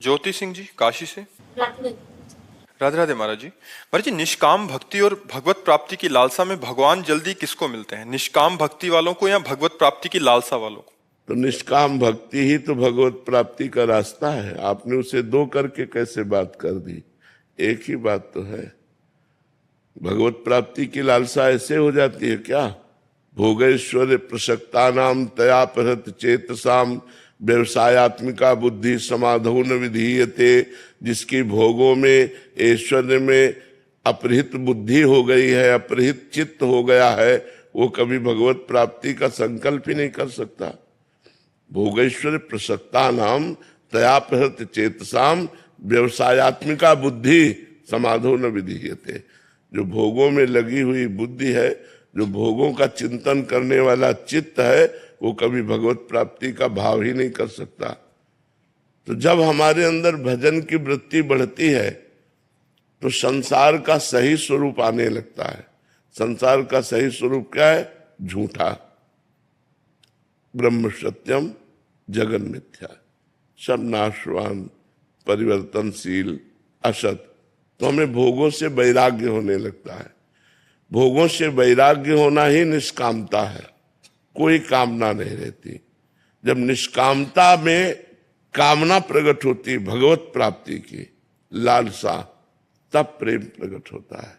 ज्योति सिंह जी काशी से। राधे राधे राधे महाराज जी। महाराज जी, निष्काम भक्ति और भगवत प्राप्ति की लालसा में भगवान जल्दी किसको मिलते हैं, निष्काम भक्ति वालों को या भगवत प्राप्ति की लालसा वालों को? तो निष्काम भक्ति ही तो भगवत प्राप्ति का रास्ता है। आपने उसे दो करके कैसे बात कर दी? एक ही बात तो है। भगवत प्राप्ति की लालसा ऐसे हो जाती है क्या? भोगैश्वर्य प्रसक्ता नाम तया परत चेतसाम व्यवसायत्मिका बुद्धि समाधो न विधीयते। जिसकी भोगों में, ऐश्वर्य में अपहृत बुद्धि हो गई है, अपहृत चित्त हो गया है, वो कभी भगवत प्राप्ति का संकल्प ही नहीं कर सकता। भोगैश्वर्य प्रसक्ता नाम तयापहृत चेतसाम व्यवसायत्मिका बुद्धि समाधो न विधीयते। जो भोगों में लगी हुई बुद्धि है, जो भोगों का चिंतन करने वाला चित्त है, वो कभी भगवत प्राप्ति का भाव ही नहीं कर सकता। तो जब हमारे अंदर भजन की वृत्ति बढ़ती है तो संसार का सही स्वरूप आने लगता है। संसार का सही स्वरूप क्या है? झूठा, ब्रह्म सत्यम जगन मिथ्या, सब नाशवान, परिवर्तनशील, असत। तो हमें भोगों से वैराग्य होने लगता है। भोगों से वैराग्य होना ही निष्कामता है। कोई कामना नहीं रहती। जब निष्कामता में कामना प्रकट होती भगवत प्राप्ति की लालसा, तब प्रेम प्रकट होता है।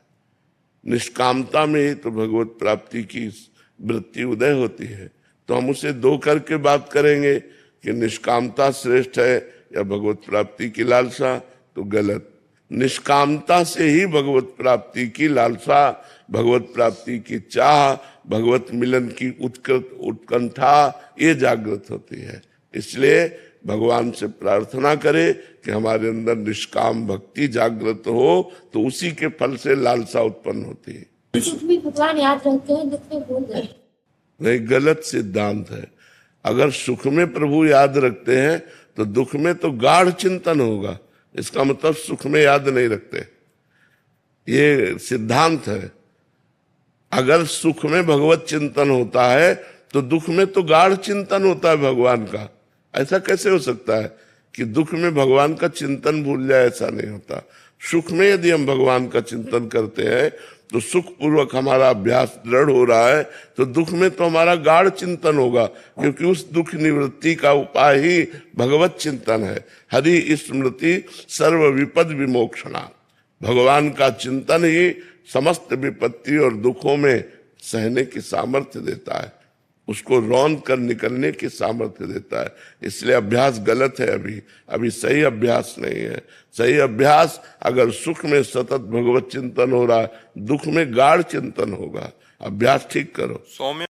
निष्कामता में ही तो भगवत प्राप्ति की वृत्ति उदय होती है। तो हम उसे दो करके बात करेंगे कि निष्कामता श्रेष्ठ है या भगवत प्राप्ति की लालसा, तो गलत। निष्कामता से ही भगवत प्राप्ति की लालसा, भगवत प्राप्ति की चाह, भगवत मिलन की उत्कंठा ये जागृत होती है। इसलिए भगवान से प्रार्थना करें कि हमारे अंदर निष्काम भक्ति जागृत हो, तो उसी के फल से लालसा उत्पन्न होती है। सुख में भगवान याद रखते हैं, दुख में भूल गए। नहीं, गलत सिद्धांत है। अगर सुख में प्रभु याद रखते हैं तो दुख में तो गाढ़ चिंतन होगा। इसका मतलब सुख में याद नहीं रखते, ये सिद्धांत है। अगर सुख में भगवत चिंतन होता है तो दुख में तो गाढ़ चिंतन होता है भगवान का। ऐसा कैसे हो सकता है कि दुख में भगवान का चिंतन भूल जाए? ऐसा नहीं होता। सुख में यदि हम भगवान का चिंतन करते हैं तो सुख पूर्वक हमारा अभ्यास दृढ़ हो रहा है, तो दुख में तो हमारा गाढ़ चिंतन होगा, क्योंकि उस दुख निवृत्ति का उपाय ही भगवत चिंतन है। हरि स्मृति सर्व विपद विमोक्षणा। भगवान का चिंतन ही समस्त विपत्ति और दुखों में सहने की सामर्थ्य देता है, उसको रौंद कर निकलने की सामर्थ्य देता है। इसलिए अभ्यास गलत है। अभी सही अभ्यास नहीं है। सही अभ्यास अगर सुख में सतत भगवत चिंतन हो रहा है, दुख में गाढ़ चिंतन होगा। अभ्यास ठीक करो। सौम्य